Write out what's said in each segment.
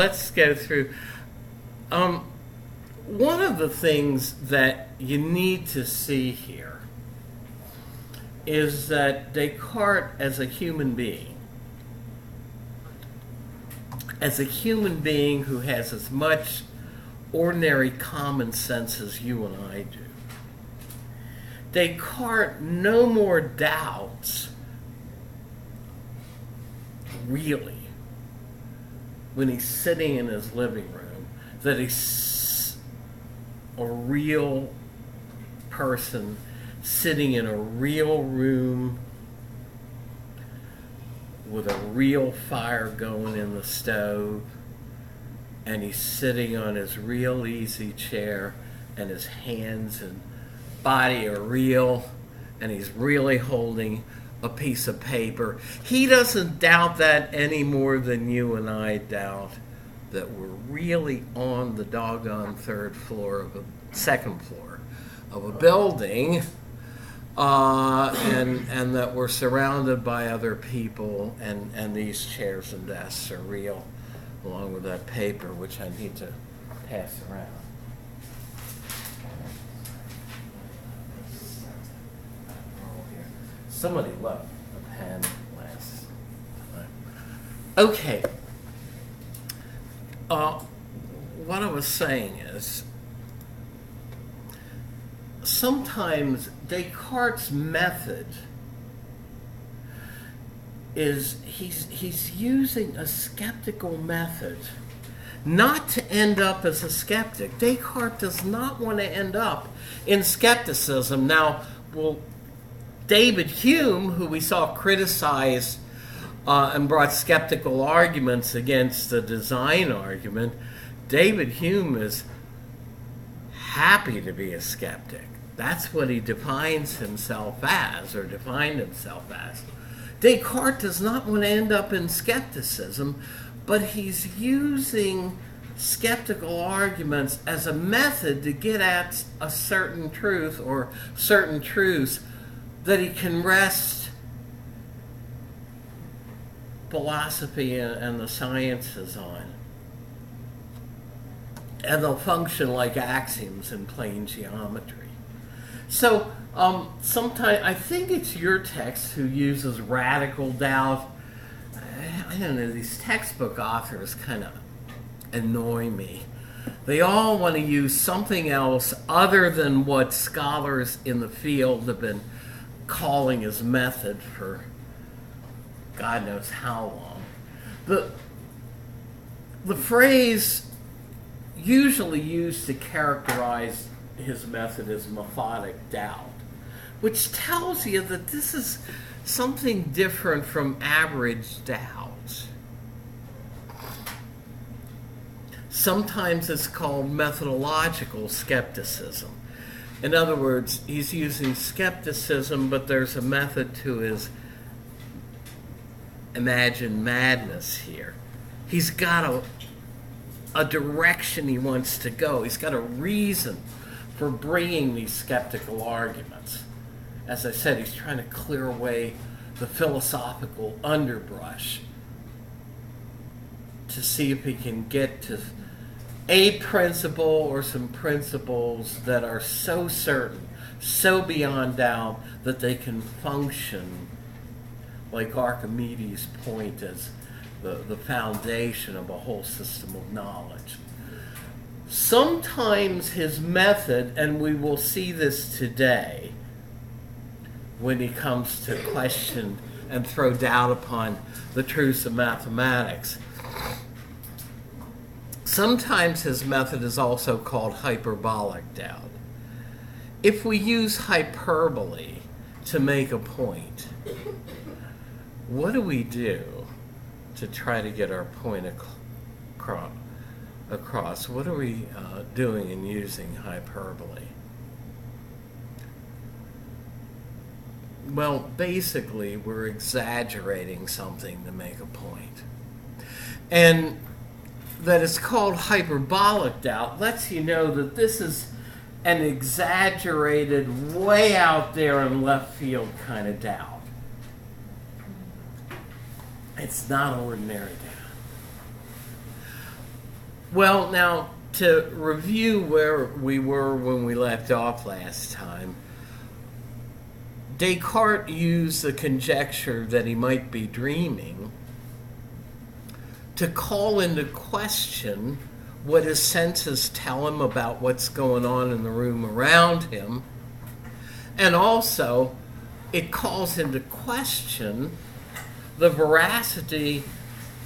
let's go through. One of the things that you need to see here is that Descartes, as a human being who has as much ordinary common sense as you and I do, Descartes no more doubts, really, when he's sitting in his living room, that he's a real person sitting in a real room with a real fire going in the stove, and he's sitting on his real easy chair, and his hands and body are real, and he's really holding a piece of paper. He doesn't doubt that any more than you and I doubt that we're really on the doggone second floor of a building, and that we're surrounded by other people, and these chairs and desks are real, along with that paper, which I need to pass around. Somebody left a pen last time. Okay. What I was saying is, sometimes Descartes' method is he's using a skeptical method not to end up as a skeptic. Descartes does not want to end up in skepticism. Now, David Hume, who we saw criticized and brought skeptical arguments against the design argument, David Hume is happy to be a skeptic. That's what he defines himself as, or defined himself as. Descartes does not want to end up in skepticism, but he's using skeptical arguments as a method to get at a certain truth, or certain truths that he can rest philosophy and the sciences on. And they'll function like axioms in plane geometry. So sometimes, I think it's your text who uses radical doubt. I don't know, these textbook authors kind of annoy me. They all want to use something else other than what scholars in the field have been calling his method for God knows how long. The phrase usually used to characterize his method is methodic doubt, which tells you that this is something different from average doubt. Sometimes it's called methodological skepticism. In other words, he's using skepticism, but there's a method to his imagined madness here. He's got a direction he wants to go. He's got a reason for bringing these skeptical arguments. As I said, he's trying to clear away the philosophical underbrush to see if he can get to a principle or some principles that are so certain, so beyond doubt, that they can function like Archimedes' point as the foundation of a whole system of knowledge. Sometimes his method, and we will see this today when he comes to question and throw doubt upon the truths of mathematics, sometimes his method is also called hyperbolic doubt. If we use hyperbole to make a point, what do we do to try to get our point across? What are we doing in using hyperbole? Well, basically, we're exaggerating something to make a point. And that it's called hyperbolic doubt lets you know that this is an exaggerated, way out there in left field kind of doubt. It's not ordinary doubt. Well, now, to review where we were when we left off last time, Descartes used the conjecture that he might be dreaming to call into question what his senses tell him about what's going on in the room around him. And also, it calls into question the veracity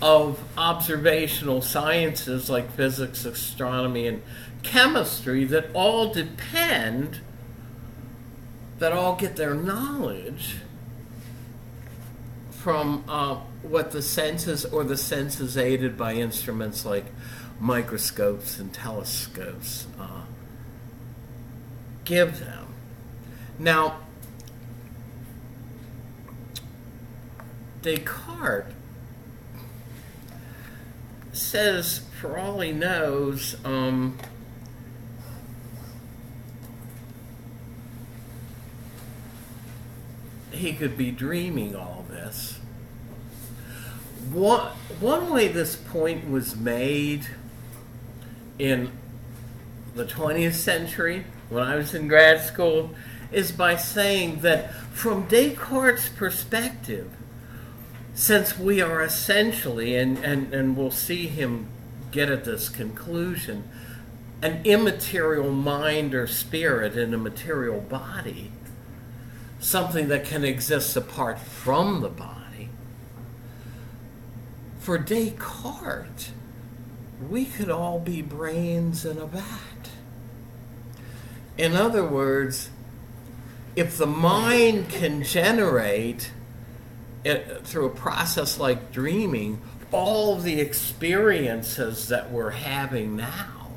of observational sciences like physics, astronomy, and chemistry that all get their knowledge from what the senses, or the senses aided by instruments like microscopes and telescopes, give them. Now, Descartes says, for all he knows, he could be dreaming all this. One way this point was made in the 20th century, when I was in grad school, is by saying that from Descartes' perspective, since we are essentially, and we'll see him get at this conclusion, an immaterial mind or spirit in a material body, something that can exist apart from the body, for Descartes, we could all be brains in a vat. In other words, if the mind can generate, through a process like dreaming, all the experiences that we're having now,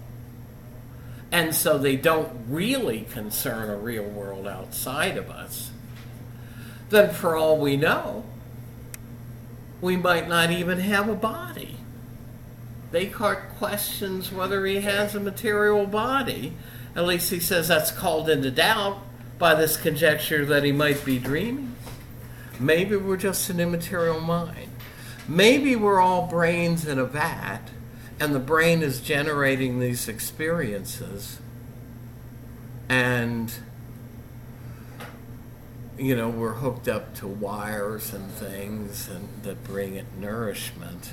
and so they don't really concern a real world outside of us, then for all we know, we might not even have a body. Descartes questions whether he has a material body. At least he says that's called into doubt by this conjecture that he might be dreaming. Maybe we're just an immaterial mind. Maybe we're all brains in a vat, and the brain is generating these experiences, and we're hooked up to wires and things that bring it nourishment,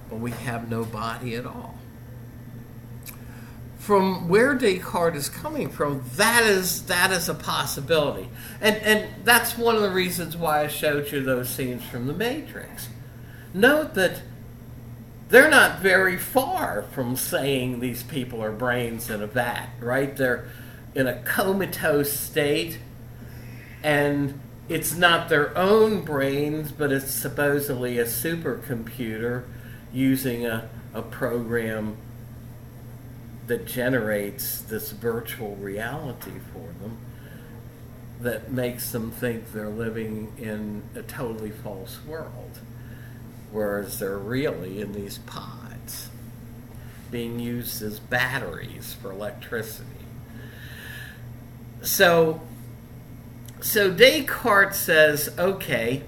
but we have no body at all. From where Descartes is coming from, that is a possibility. And that's one of the reasons why I showed you those scenes from The Matrix. Note that they're not very far from saying these people are brains in a vat, right? They're in a comatose state, and it's not their own brains, but it's supposedly a supercomputer using a program that generates this virtual reality for them that makes them think they're living in a totally false world, whereas they're really in these pods being used as batteries for electricity. So Descartes says, okay,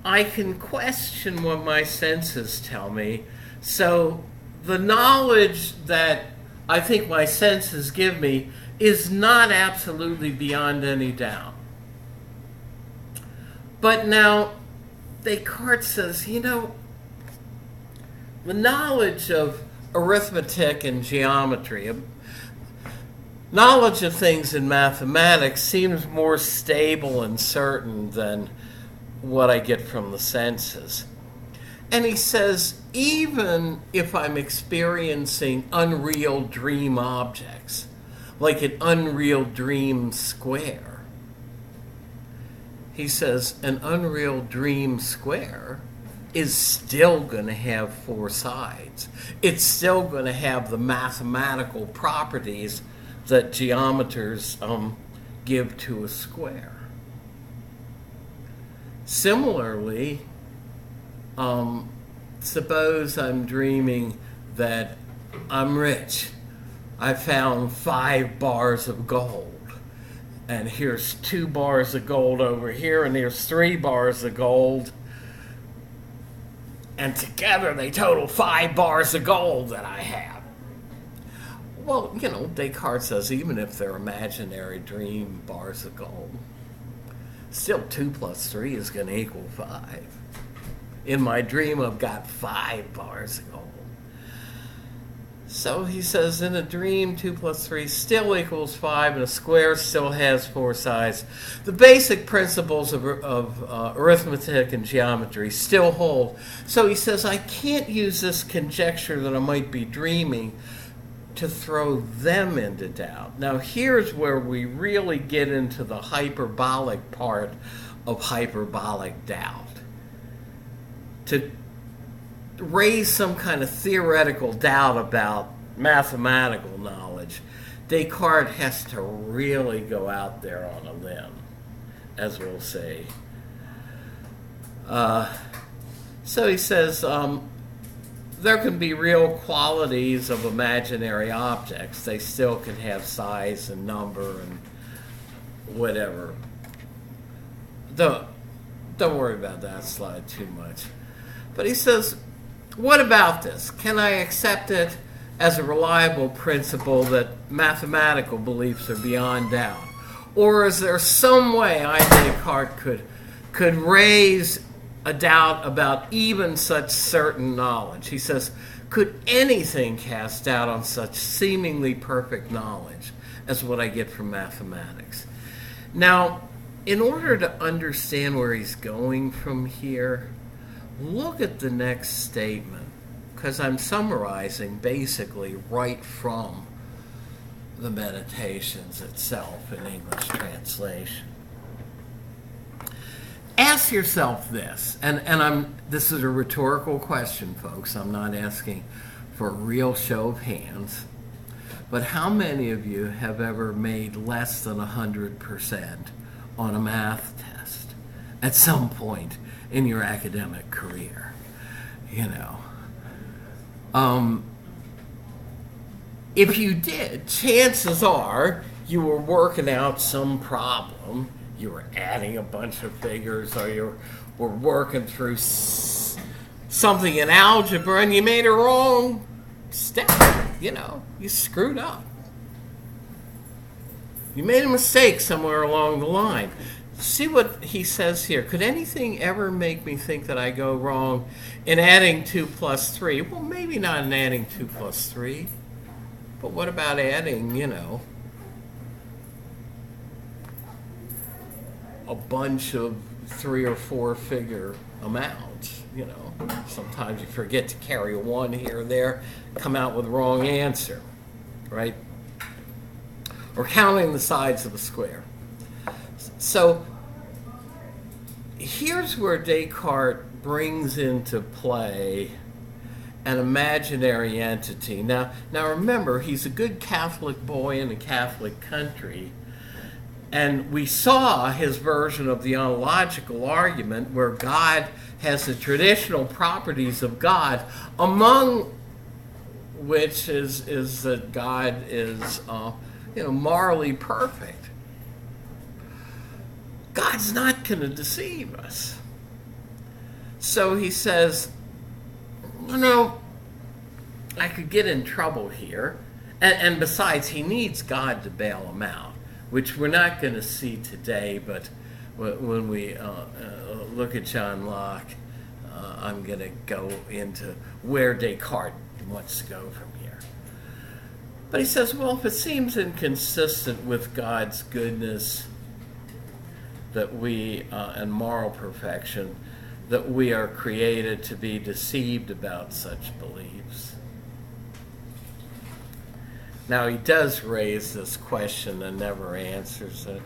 I can question what my senses tell me, so the knowledge that I think my senses give me is not absolutely beyond any doubt. But now, Descartes says, the knowledge of arithmetic and geometry, knowledge of things in mathematics seems more stable and certain than what I get from the senses. And he says, even if I'm experiencing unreal dream objects, like an unreal dream square, he says an unreal dream square is still going to have four sides. It's still going to have the mathematical properties that geometers give to a square. Similarly, suppose I'm dreaming that I'm rich. I found 5 bars of gold. And here's 2 bars of gold over here, and here's 3 bars of gold. and together they total 5 bars of gold that I have. Well, Descartes says even if they're imaginary dream bars of gold, still 2 plus 3 is going to equal 5. In my dream, I've got 5 bars of gold. So he says, in a dream, 2 plus 3 still equals 5, and a square still has 4 sides. The basic principles of arithmetic and geometry still hold. So he says, I can't use this conjecture that I might be dreaming to throw them into doubt. Now, here's where we really get into the hyperbolic part of hyperbolic doubt. To raise some kind of theoretical doubt about mathematical knowledge, Descartes has to really go out there on a limb, as we'll see. So he says, there can be real qualities of imaginary objects. They still can have size and number and whatever. Don't worry about that slide too much. But he says, what about this? Can I accept it as a reliable principle that mathematical beliefs are beyond doubt? Or is there some way I, Descartes, could raise a doubt about even such certain knowledge? He says, could anything cast doubt on such seemingly perfect knowledge as what I get from mathematics? Now, in order to understand where he's going from here, look at the next statement, because I'm summarizing basically right from the Meditations itself in English translation. Ask yourself this, and this is a rhetorical question, folks. I'm not asking for a real show of hands, but how many of you have ever made less than 100% on a math test at some point in your academic career? If you did, chances are you were working out some problem. You were adding a bunch of figures, or you were working through something in algebra and you made a wrong step. You screwed up. You made a mistake somewhere along the line. See what he says here. Could anything ever make me think that I go wrong in adding 2 plus 3? Well, maybe not in adding 2 plus 3. But what about adding, a bunch of 3 or 4 figure amounts? Sometimes you forget to carry a 1 here or there, come out with the wrong answer, right? Or counting the sides of a square. So here's where Descartes brings into play an imaginary entity. Now remember, he's a good Catholic boy in a Catholic country, and we saw his version of the ontological argument where God has the traditional properties of God, among which is that God is morally perfect. God's not going to deceive us. So he says, I could get in trouble here. And besides, he needs God to bail him out, which we're not going to see today, but when we look at John Locke, I'm going to go into where Descartes wants to go from here. But he says, well, if it seems inconsistent with God's goodness that we, and moral perfection, that we are created to be deceived about such beliefs. Now, he does raise this question and never answers it.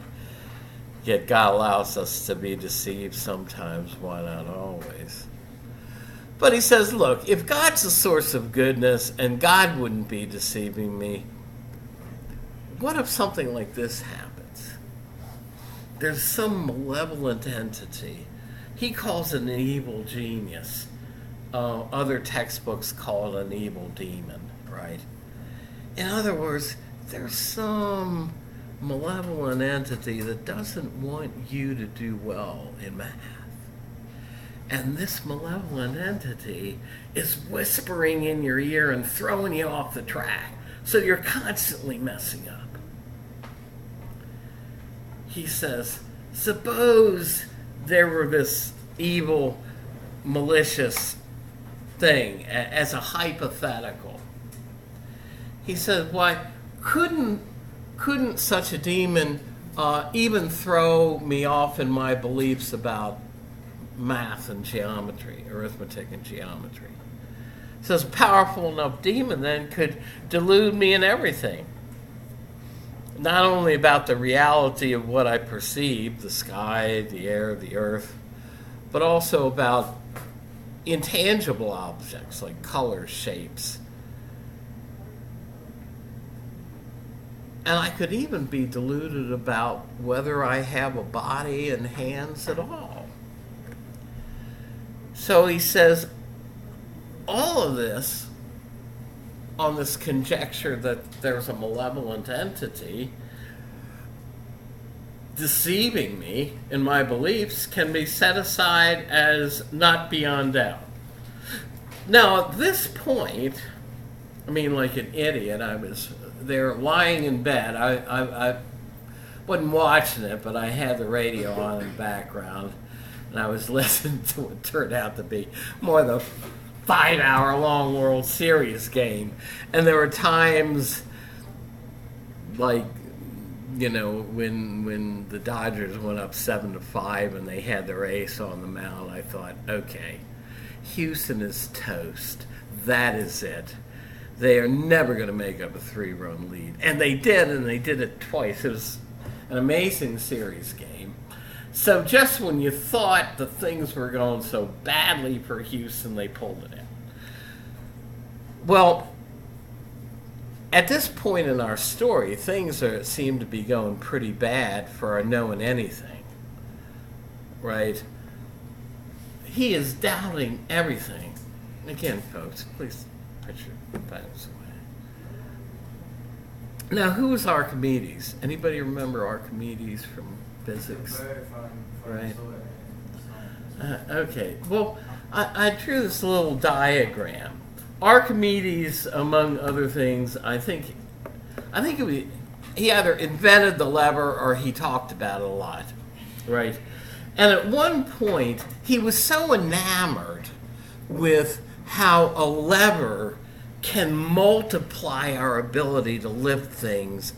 Yet God allows us to be deceived sometimes, why not always? But he says, look, if God's the source of goodness and God wouldn't be deceiving me, what if something like this happens? There's some malevolent entity. He calls it an evil genius. Other textbooks call it an evil demon, right? In other words, there's some malevolent entity that doesn't want you to do well in math. And this malevolent entity is whispering in your ear and throwing you off the track. So you're constantly messing up. He says, suppose there were this evil, malicious thing as a hypothetical. He said, why couldn't such a demon even throw me off in my beliefs about math and geometry, arithmetic and geometry? He says, a powerful enough demon then could delude me in everything. Not only about the reality of what I perceive, the sky, the air, the earth, but also about intangible objects like colors, shapes. And I could even be deluded about whether I have a body and hands at all. So he says, all of this, on this conjecture that there's a malevolent entity deceiving me in my beliefs, can be set aside as not beyond doubt. Now, at this point, I mean, like an idiot, I was there lying in bed. I wasn't watching it, but I had the radio on in the background, and I was listening to what turned out to be more the 5-hour-long World Series game. And there were times, like, you know, when the Dodgers went up 7-5 and they had their ace on the mound, I thought, okay, Houston is toast. That is it. They are never going to make up a 3-run lead. And they did it twice. It was an amazing series game. So just when you thought the things were going so badly for Houston, they pulled it in. Well, at this point in our story, things seem to be going pretty bad for our knowing anything, right? He is doubting everything. Again, folks, please put your phones away. Now, who was Archimedes? Anybody remember Archimedes from physics? Right. Okay. Well, I drew this little diagram. Archimedes, among other things, I think he either invented the lever or he talked about it a lot, right? And at one point, he was so enamored with how a lever can multiply our ability to lift things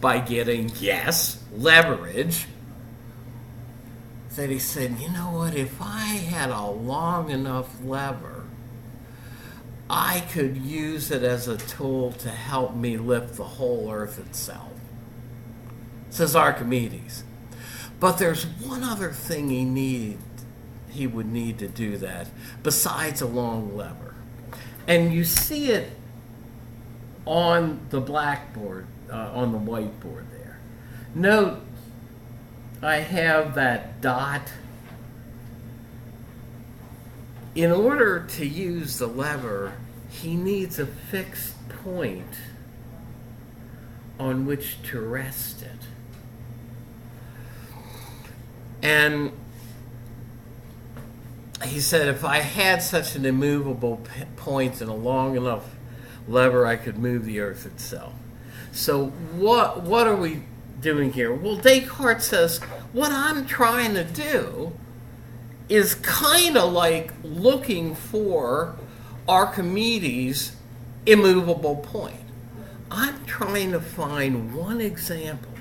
by getting, yes, leverage, that he said, you know what, if I had a long enough lever, I could use it as a tool to help me lift the whole earth itself. Says Archimedes. But there's one other thing he would need to do that besides a long lever. And you see it on the blackboard, on the whiteboard there. Note, I have that dot. In order to use the lever, he needs a fixed point on which to rest it. And he said, if I had such an immovable point and a long enough lever, I could move the earth itself. So what are we doing here? Well, Descartes says, what I'm trying to do is kind of like looking for Archimedes' immovable point. I'm trying to find one example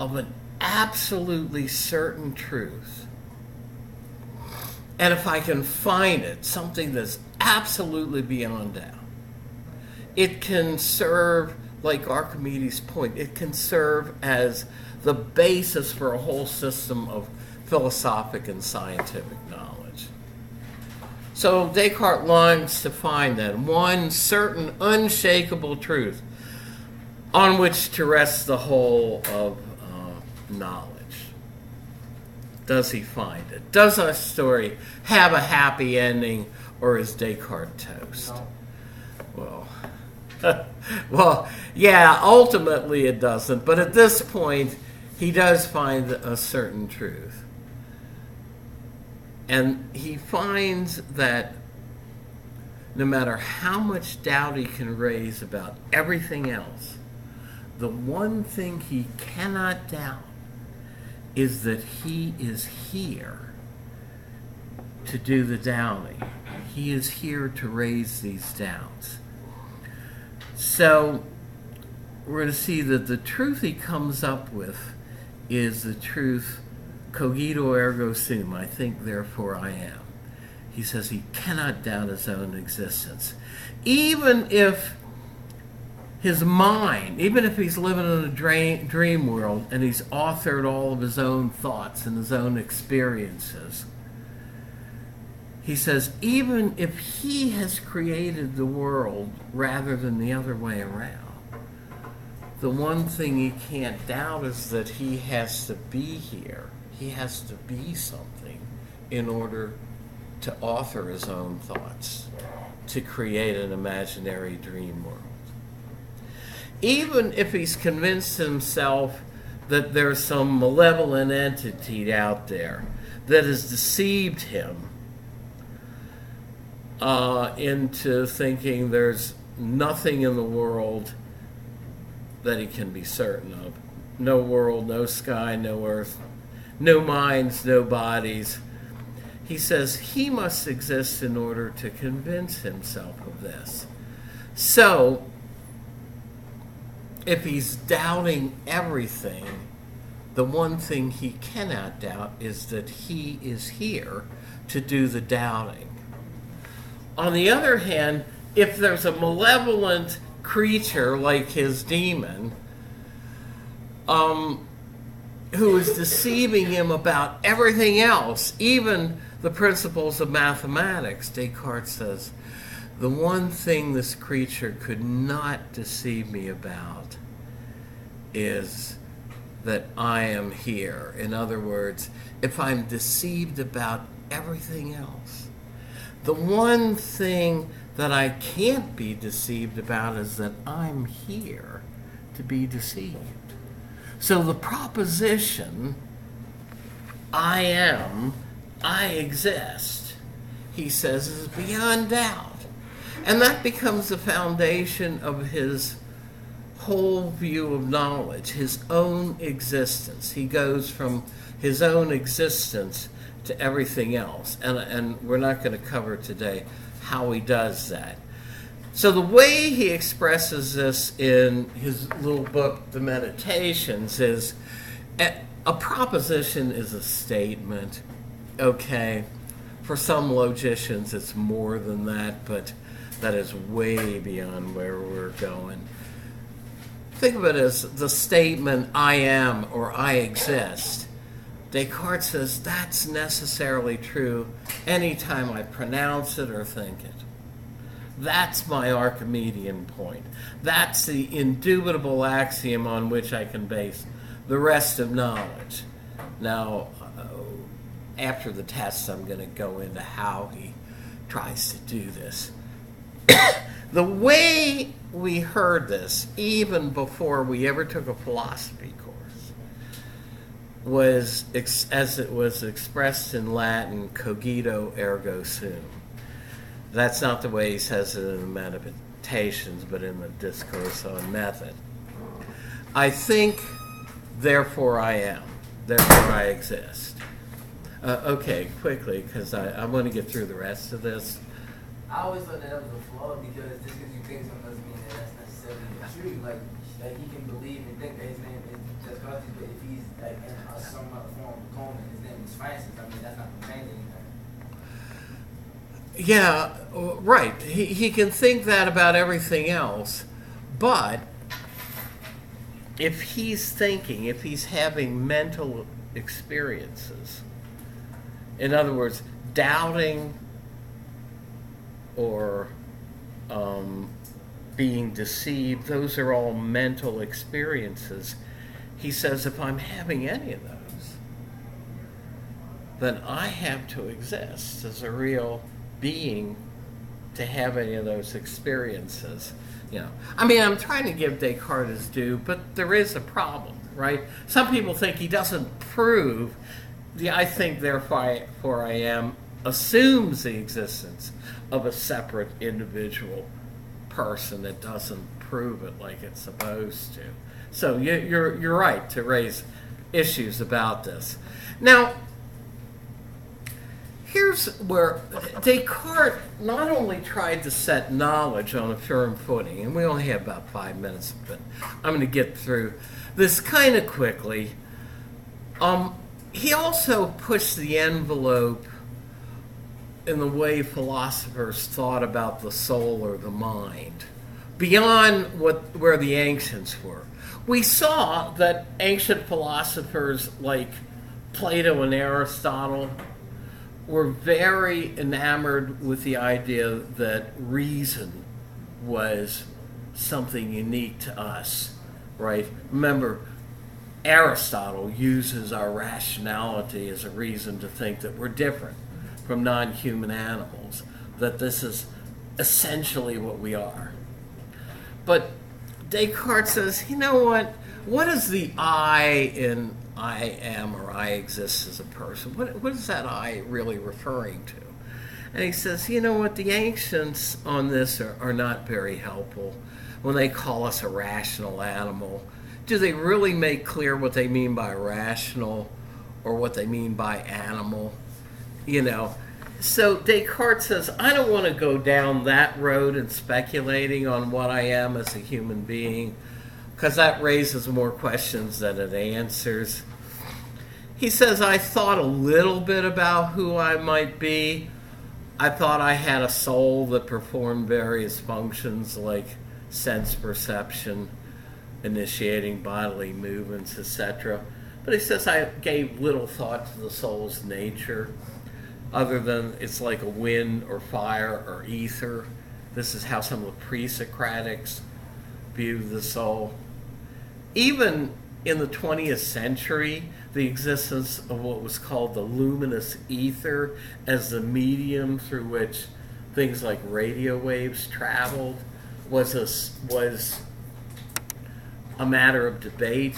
of an absolutely certain truth. And if I can find it, something that's absolutely beyond doubt, it can serve, like Archimedes' point, it can serve as the basis for a whole system of philosophic and scientific knowledge. So Descartes longs to find that one certain unshakable truth on which to rest the whole of knowledge. Does he find it? Does our story have a happy ending, or is Descartes toast? No. Well, yeah, ultimately it doesn't, but at this point, he does find a certain truth. And he finds that no matter how much doubt he can raise about everything else, the one thing he cannot doubt is that he is here to do the doubting. He is here to raise these doubts. So we're going to see that the truth he comes up with is the truth, cogito ergo sum, I think, therefore I am. He says he cannot doubt his own existence. Even if his mind, even if he's living in a dream world and he's authored all of his own thoughts and his own experiences, he says even if he has created the world rather than the other way around, the one thing he can't doubt is that he has to be here. He has to be something in order to author his own thoughts, to create an imaginary dream world. Even if he's convinced himself that there's some malevolent entity out there that has deceived him into thinking there's nothing in the world that he can be certain of. No world, no sky, no earth, no minds, no bodies. He says he must exist in order to convince himself of this. So, if he's doubting everything, the one thing he cannot doubt is that he is here to do the doubting. On the other hand, if there's a malevolent creature like his demon, who is deceiving him about everything else, even the principles of mathematics, Descartes says, the one thing this creature could not deceive me about is that I am here. In other words, if I'm deceived about everything else, the one thing that I can't be deceived about is that I'm here to be deceived. So the proposition, I am, I exist, he says, is beyond doubt. And that becomes the foundation of his whole view of knowledge, his own existence. He goes from his own existence to everything else. And we're not going to cover today how he does that. So the way he expresses this in his little book, The Meditations, is a proposition is a statement. Okay, for some logicians it's more than that, but that is way beyond where we're going. Think of it as the statement, I am or I exist. Descartes says that's necessarily true anytime I pronounce it or think it. That's my Archimedean point. That's the indubitable axiom on which I can base the rest of knowledge. Now, after the test, I'm going to go into how he tries to do this. The way we heard this, even before we ever took a philosophy course, was, as it was expressed in Latin, cogito ergo sum. That's not the way he says it in the Meditations, but in the Discourse on Method. I think, therefore I am, therefore I exist. Okay, quickly, because I want to get through the rest of this. I always thought that was a flaw because just because you think something doesn't mean that that's necessarily true. Like he can believe and think that his name is Descartes, but if he's like in a somewhat form of clone and his name is Francis, I mean that's not going to change anything. Yeah, right. He can think that about everything else, but if he's thinking, if he's having mental experiences, in other words, doubting or being deceived, those are all mental experiences. He says if I'm having any of those, then I have to exist as a real being to have any of those experiences. You know, I mean, I'm trying to give Descartes his due, but there is a problem, right? Some people think he doesn't prove the I think, therefore I am assumes the existence of a separate individual person that doesn't prove it like it's supposed to. So you're right to raise issues about this. Now, here's where Descartes not only tried to set knowledge on a firm footing, and we only have about 5 minutes, but I'm going to get through this kind of quickly. He also pushed the envelope in the way philosophers thought about the soul or the mind, beyond where the ancients were. We saw that ancient philosophers like Plato and Aristotle were very enamored with the idea that reason was something unique to us, right? Remember, Aristotle uses our rationality as a reason to think that we're different from non-human animals, that this is essentially what we are. But Descartes says, you know what? What is the I in I am or I exist as a person? What is that I really referring to? And he says, you know what? The ancients on this are not very helpful when they call us a rational animal. Do they really make clear what they mean by rational or what they mean by animal? You know, so Descartes says, I don't want to go down that road and speculating on what I am as a human being, because that raises more questions than it answers. He says, I thought a little bit about who I might be. I thought I had a soul that performed various functions like sense perception, initiating bodily movements, etc. But he says I gave little thought to the soul's nature, other than it's like a wind or fire or ether. This is how some of the pre-Socratics viewed the soul. Even in the 20th century, the existence of what was called the luminous ether as the medium through which things like radio waves traveled was a matter of debate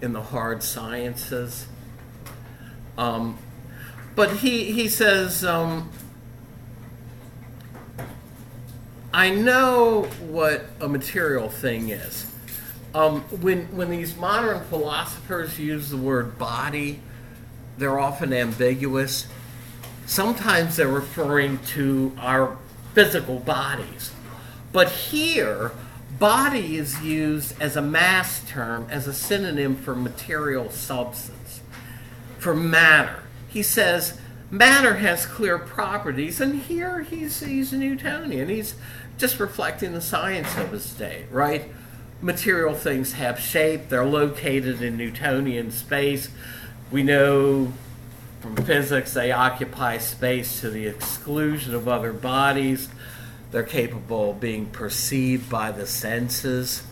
in the hard sciences. But he says, I know what a material thing is. When these modern philosophers use the word body, they're often ambiguous. Sometimes they're referring to our physical bodies. But here, body is used as a mass term, as a synonym for material substance, for matter. He says matter has clear properties, and here he's Newtonian. He's just reflecting the science of his day, right? Material things have shape. They're located in Newtonian space. We know from physics they occupy space to the exclusion of other bodies. They're capable of being perceived by the senses.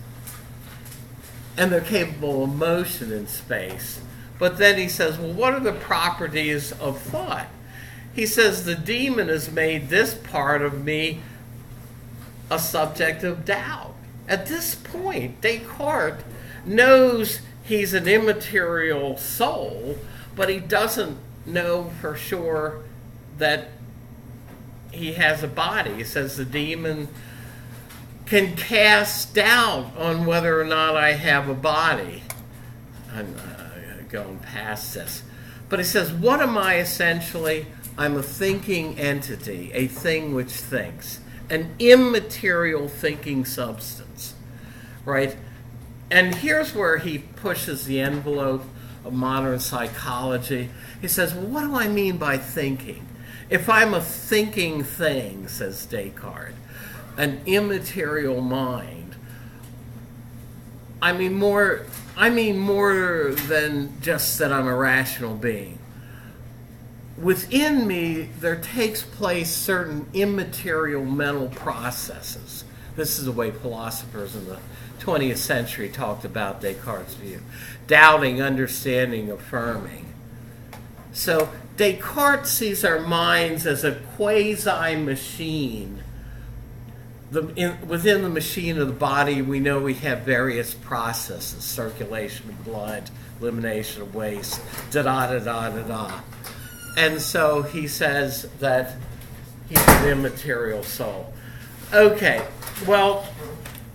And they're capable of motion in space. But then he says, well, what are the properties of thought? He says, the demon has made this part of me a subject of doubt. At this point, Descartes knows he's an immaterial soul, but he doesn't know for sure that he has a body. He says the demon can cast doubt on whether or not I have a body. I'm going past this. But he says, what am I essentially? I'm a thinking entity, a thing which thinks, an immaterial thinking substance, right? And here's where he pushes the envelope of modern psychology. He says, well, what do I mean by thinking? If I'm a thinking thing, says Descartes, an immaterial mind, I mean more than just that I'm a rational being. Within me, there takes place certain immaterial mental processes. This is the way philosophers in the 20th century talked about Descartes' view. Doubting, understanding, affirming. So Descartes sees our minds as a quasi-machine within the machine of the body, we know we have various processes: circulation of blood, elimination of waste, da da da da da da. And so he says that he's an immaterial soul. Okay, well,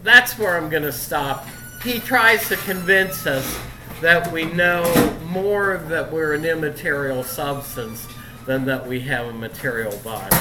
that's where I'm going to stop. He tries to convince us that we know more that we're an immaterial substance than that we have a material body.